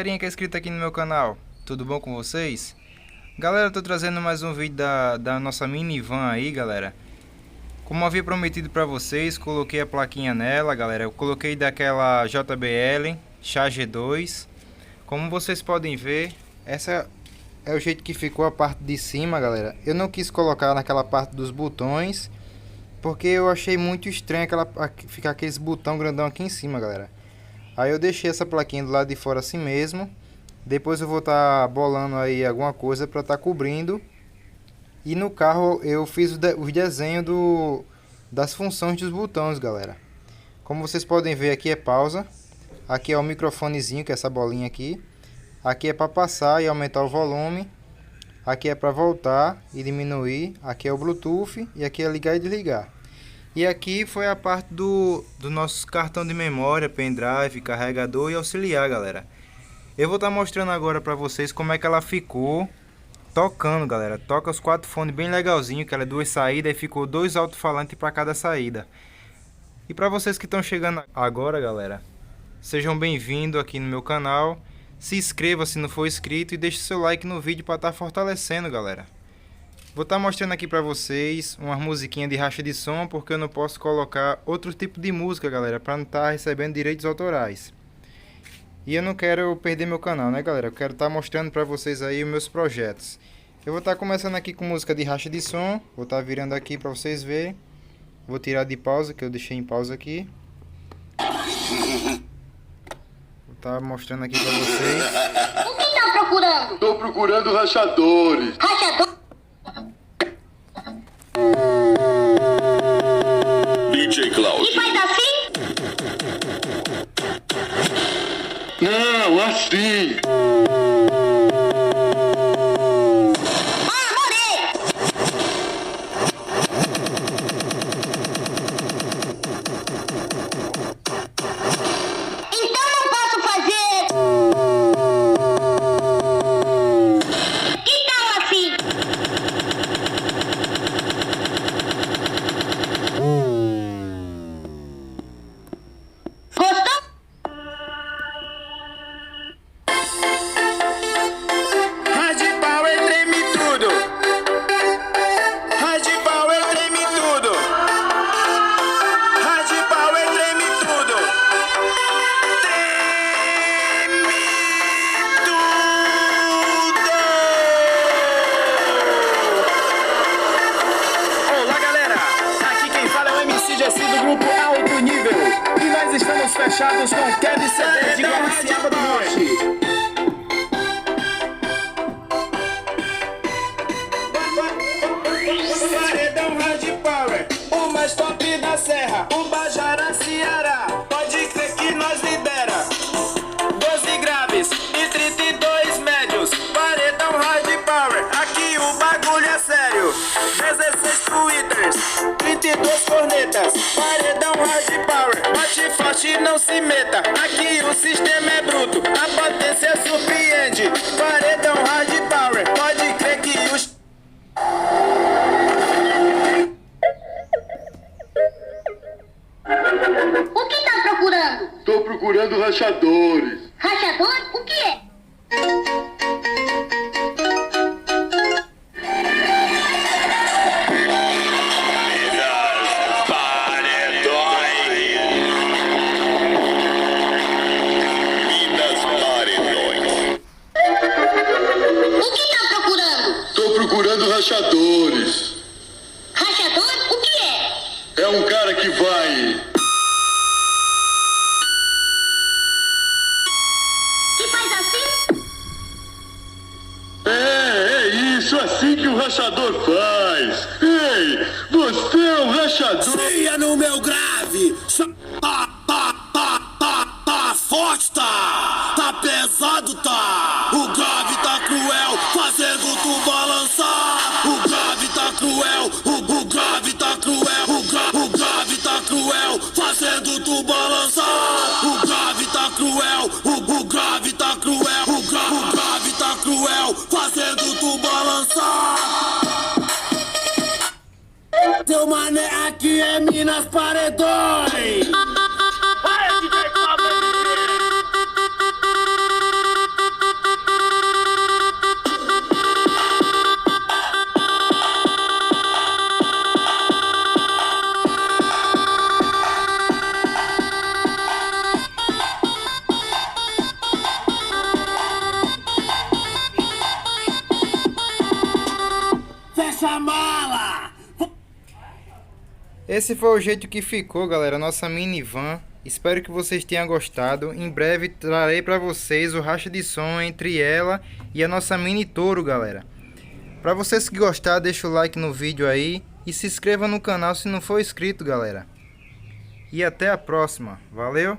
galerinha que é inscrita aqui no meu canal, tudo bom com vocês? Galera, eu tô trazendo mais um vídeo da nossa minivan aí, galera. Como havia prometido pra vocês, coloquei a plaquinha nela, galera. Eu coloquei daquela JBL Charge 2. Como vocês podem ver, essa é o jeito que ficou a parte de cima, galera. Eu não quis colocar naquela parte dos botões, porque eu achei muito estranho ficar aqueles botão grandão aqui em cima, galera. Aí eu deixei essa plaquinha do lado de fora assim mesmo. Depois eu vou estar bolando aí alguma coisa para estar cobrindo. E no carro eu fiz os desenhos das funções dos botões, galera. Como vocês podem ver, aqui é pausa. Aqui é o microfonezinho, que é essa bolinha aqui. Aqui é para passar e aumentar o volume. Aqui é para voltar e diminuir. Aqui é o Bluetooth e aqui é ligar e desligar. E aqui foi a parte do nosso cartão de memória, pendrive, carregador e auxiliar, galera. Eu vou estar mostrando agora para vocês como é que ela ficou tocando, galera. Toca os 4 fones bem legalzinho, que ela é 2 saídas e ficou 2 alto-falantes para cada saída. E para vocês que estão chegando agora, galera, sejam bem-vindos aqui no meu canal. Se inscreva se não for inscrito e deixe seu like no vídeo para estar fortalecendo, galera. Vou estar mostrando aqui para vocês umas musiquinhas de racha de som, porque eu não posso colocar outro tipo de música, galera, para não estar recebendo direitos autorais. E eu não quero perder meu canal, né, galera? Eu quero estar mostrando para vocês aí os meus projetos. Eu vou estar começando aqui com música de racha de som. Vou estar virando aqui para vocês verem. Vou tirar de pausa, que eu deixei em pausa aqui. Vou estar mostrando aqui para vocês. O que tá procurando? Tô procurando rachadores. Rachador? DJ Klaus. E faz assim? Não, assim. Então não posso fazer. Que tal assim? Gostou? Hard Power treme tudo. Hard Power treme tudo. Hard Power treme tudo. Treme tudo. Olá, galera. Aqui quem fala é o MC Jessi do grupo Alto Nível. E nós estamos fechados com o Kevin CD de Guaraciaba do Norte. Paredão Hard Power, o mais top da serra, o Bajara Ceará. Pode crer que nós lidera. 12 graves e 32 médios. Paredão Hard Power, aqui o bagulho é sério. 16 twitters, 32 cornetas. Paredão Hard Power, bate forte, não se meta. Aqui o sistema é bruto, a potência surpreende. Paredão Hard Power, pode crer que os O que tá procurando? Tô procurando rachadores. Rachador? O que é? O que tá procurando? Tô procurando rachadores. Rachador? O que é? É um cara que vai. E faz assim? É isso, assim que o rachador faz. Ei, você é um rachador. Cia no meu grave, tá forte, tá pesado, tá. O grave tá cruel, fazendo tu balançar. O grave tá cruel, o grave tá cruel, o grave tá cruel, fazendo tu balançar. O grave tá cruel, o grave tá cruel, o grave tá cruel, fazendo tu balançar. Seu mané aqui é Minas Paredões. Vai, DJ Cláudio. essa mala! Esse foi o jeito que ficou, galera, nossa minivan. Espero que vocês tenham gostado. Em breve trarei para vocês o racha de som entre ela e a nossa mini Toro, galera. Para vocês que gostaram, deixa o like no vídeo aí e se inscreva no canal se não for inscrito, galera. E até a próxima. Valeu!